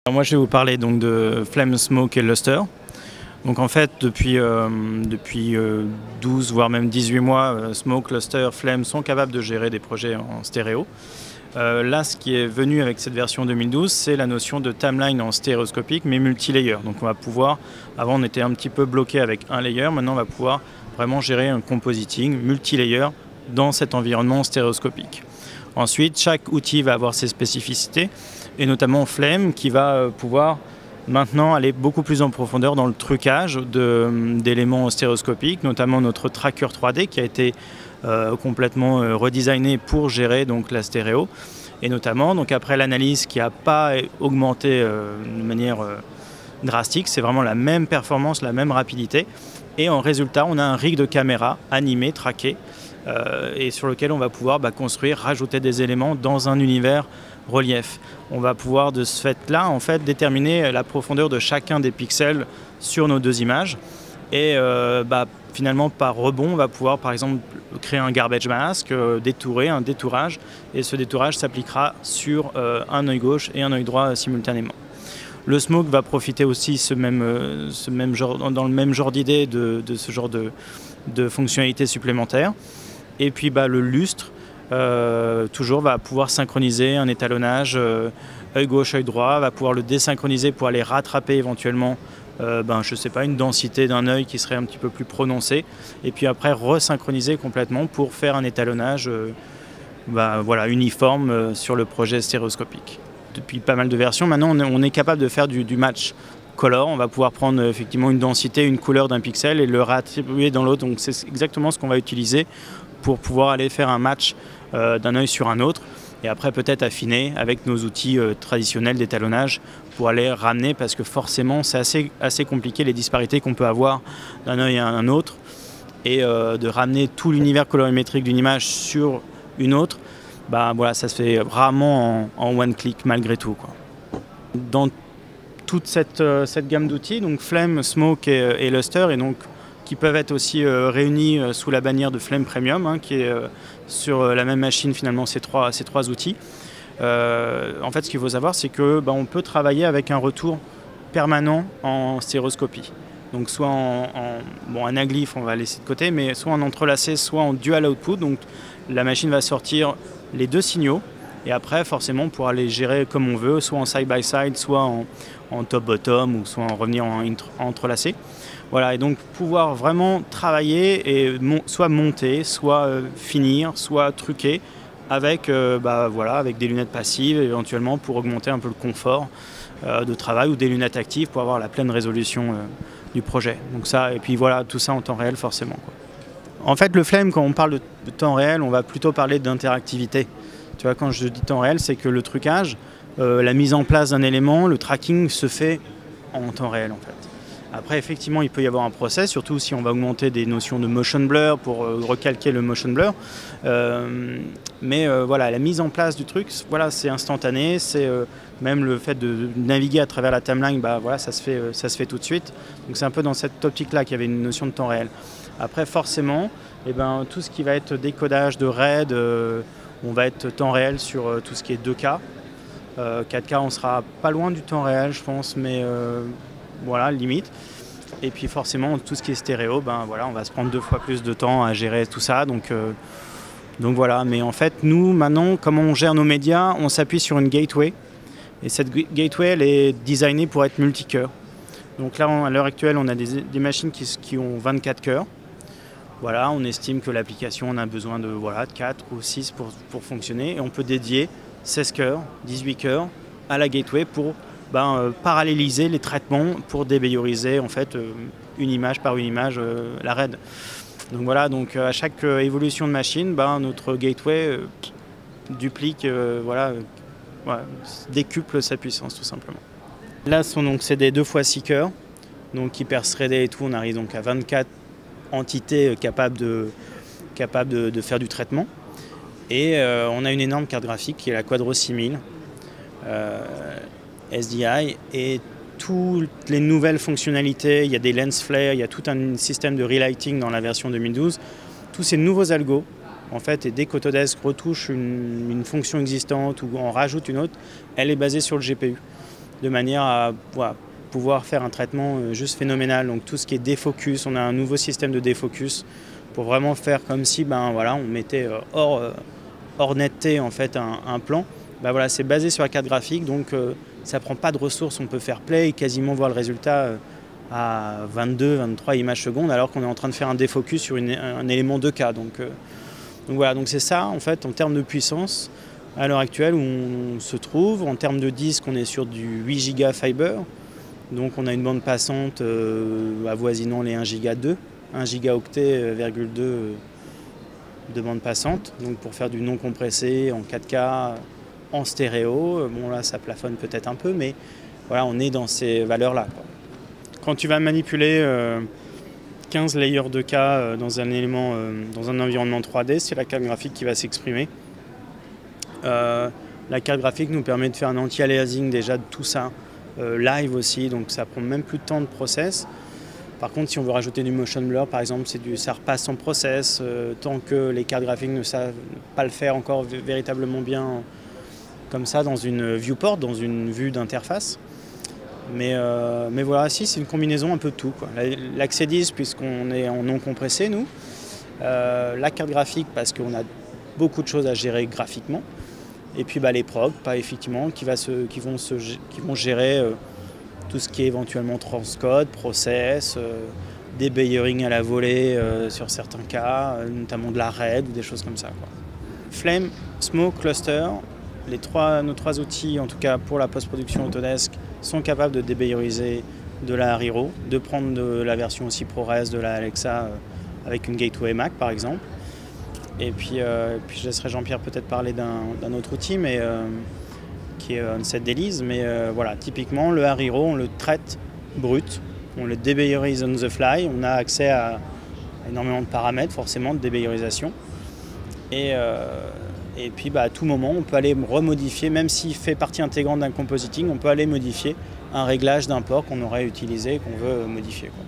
Alors moi je vais vous parler donc de Flame, Smoke et Luster. Donc en fait depuis 12 voire même 18 mois, Smoke, Luster, Flame sont capables de gérer des projets en stéréo. Là ce qui est venu avec cette version 2012, c'est la notion de timeline en stéréoscopique mais multi-layer. Donc on va pouvoir, avant on était un petit peu bloqué avec un layer, maintenant on va pouvoir vraiment gérer un compositing multi-layer dans cet environnement stéréoscopique. Ensuite, chaque outil va avoir ses spécificités, et notamment Flame qui va pouvoir maintenant aller beaucoup plus en profondeur dans le trucage d'éléments stéréoscopiques, notamment notre tracker 3D qui a été complètement redesigné pour gérer donc, la stéréo. Et notamment, donc, après l'analyse qui n'a pas augmenté de manière drastique, c'est vraiment la même performance, la même rapidité. Et en résultat, on a un rig de caméra animé, traqué, et sur lequel on va pouvoir construire, rajouter des éléments dans un univers relief. On va pouvoir de ce fait-là en fait, déterminer la profondeur de chacun des pixels sur nos deux images. Et finalement, par rebond, on va pouvoir par exemple créer un garbage mask, détourer, un détourage, et ce détourage s'appliquera sur un œil gauche et un œil droit simultanément. Le smoke va profiter aussi dans le même genre d'idée de ce genre de fonctionnalités supplémentaires. Et puis le lustre, toujours va pouvoir synchroniser un étalonnage œil gauche, œil droit, va pouvoir le désynchroniser pour aller rattraper éventuellement je sais pas, une densité d'un œil qui serait un petit peu plus prononcée, et puis après resynchroniser complètement pour faire un étalonnage uniforme sur le projet stéréoscopique. Depuis pas mal de versions, maintenant on est capable de faire du match color. On va pouvoir prendre effectivement une densité, une couleur d'un pixel et le réattribuer dans l'autre. Donc c'est exactement ce qu'on va utiliser pour pouvoir aller faire un match d'un œil sur un autre. Et après peut-être affiner avec nos outils traditionnels d'étalonnage pour aller ramener, parce que forcément c'est assez compliqué les disparités qu'on peut avoir d'un œil à un autre, et de ramener tout l'univers colorimétrique d'une image sur une autre, ça se fait rarement en one click malgré tout, quoi. Dans toute cette gamme d'outils, donc Flame, Smoke et Luster, et donc qui peuvent être aussi réunis sous la bannière de Flame Premium, qui est sur la même machine finalement ces trois outils. En fait, ce qu'il faut savoir, c'est que on peut travailler avec un retour permanent en stéréoscopie. Donc soit en anaglyph, on va laisser de côté, mais soit en entrelacé, soit en dual output. Donc la machine va sortir les deux signaux, et après forcément on pourra les gérer comme on veut, soit en side-by-side, soit en top-bottom, ou soit en revenir en entrelacé. Voilà, et donc pouvoir vraiment travailler et soit monter, soit finir, soit truquer avec, avec des lunettes passives éventuellement pour augmenter un peu le confort de travail, ou des lunettes actives pour avoir la pleine résolution du projet. Donc ça, et puis voilà, tout ça en temps réel forcément, quoi. En fait, le Flame, quand on parle de temps réel, on va plutôt parler d'interactivité. Tu vois, quand je dis temps réel, c'est que le trucage, la mise en place d'un élément, le tracking se fait en temps réel en fait. Après, effectivement, il peut y avoir un process, surtout si on va augmenter des notions de motion blur pour recalquer le motion blur. La mise en place du truc, c'est instantané. C'est même le fait de naviguer à travers la timeline, ça se fait tout de suite. Donc c'est un peu dans cette optique-là qu'il y avait une notion de temps réel. Après, forcément, tout ce qui va être décodage de RAID, on va être temps réel sur tout ce qui est 2K. 4K, on sera pas loin du temps réel, je pense, mais limite. Et puis forcément, tout ce qui est stéréo, on va se prendre 2 fois plus de temps à gérer tout ça. Donc voilà, mais en fait, nous, maintenant, comment on gère nos médias, on s'appuie sur une gateway. Et cette gateway, elle est designée pour être multi-cœur. Donc là, à l'heure actuelle, on a des machines qui ont 24 cœurs. Voilà, on estime que l'application, on a besoin de 4 ou 6 pour fonctionner. Et on peut dédier 16 cœurs, 18 cœurs à la gateway pour paralléliser les traitements pour débayoriser en fait une image par une image la RAID. Donc voilà, à chaque évolution de machine, notre gateway duplique, décuple sa puissance tout simplement. Là c'est des 2 x 6 cœurs, donc hyper threadés et tout, on arrive donc à 24 entités capables de faire du traitement. Et on a une énorme carte graphique qui est la Quadro 6000 SDI, et toutes les nouvelles fonctionnalités, il y a des lens flares, il y a tout un système de relighting dans la version 2012. Tous ces nouveaux algos, en fait, et dès qu'Autodesk retouche une fonction existante ou en rajoute une autre, elle est basée sur le GPU. de manière à pouvoir faire un traitement juste phénoménal. Donc tout ce qui est défocus, on a un nouveau système de défocus pour vraiment faire comme si on mettait hors netteté en fait un plan. C'est basé sur la carte graphique, donc ça prend pas de ressources, on peut faire play et quasiment voir le résultat à 22-23 images secondes alors qu'on est en train de faire un défocus sur un élément 2K. Donc c'est ça en fait en termes de puissance à l'heure actuelle où on se trouve. En termes de disque, on est sur du 8 Go fiber, donc on a une bande passante avoisinant les 1 Go 2, 1 gigaoctet, 2 de bande passante, donc pour faire du non compressé en 4K en stéréo. Là ça plafonne peut-être un peu, mais voilà, on est dans ces valeurs-là, quoi. Quand tu vas manipuler 15 layers 2K dans un élément, dans un environnement 3D, c'est la carte graphique qui va s'exprimer. La carte graphique nous permet de faire un anti-aliasing déjà de tout ça, live aussi, donc ça prend même plus de temps de process. Par contre, si on veut rajouter du motion blur, par exemple, ça repasse en process, tant que les cartes graphiques ne savent pas le faire encore véritablement bien comme ça dans une viewport, dans une vue d'interface. Mais voilà, si, c'est une combinaison un peu de tout, quoi. L'accès disque, puisqu'on est en non compressé, nous. La carte graphique, parce qu'on a beaucoup de choses à gérer graphiquement. Et puis les procs, effectivement, qui vont gérer tout ce qui est éventuellement transcode, process, des bayering à la volée sur certains cas, notamment de la RAID ou des choses comme ça, quoi. Flame, Smoke, Cluster, nos trois outils, en tout cas pour la post-production Autodesk, sont capables de débayeriser de la Ariro, de prendre de la version aussi ProRes de la Alexa avec une gateway Mac par exemple. Et puis je laisserai Jean-Pierre peut-être parler d'un autre outil, qui est Onset Dailies. Mais voilà, typiquement le Ariro, on le traite brut, on le débayerise on the fly, on a accès à énormément de paramètres forcément de débayerisation. Et puis à tout moment, on peut aller remodifier, même s'il fait partie intégrante d'un compositing, on peut aller modifier un réglage d'un port qu'on aurait utilisé et qu'on veut modifier, quoi.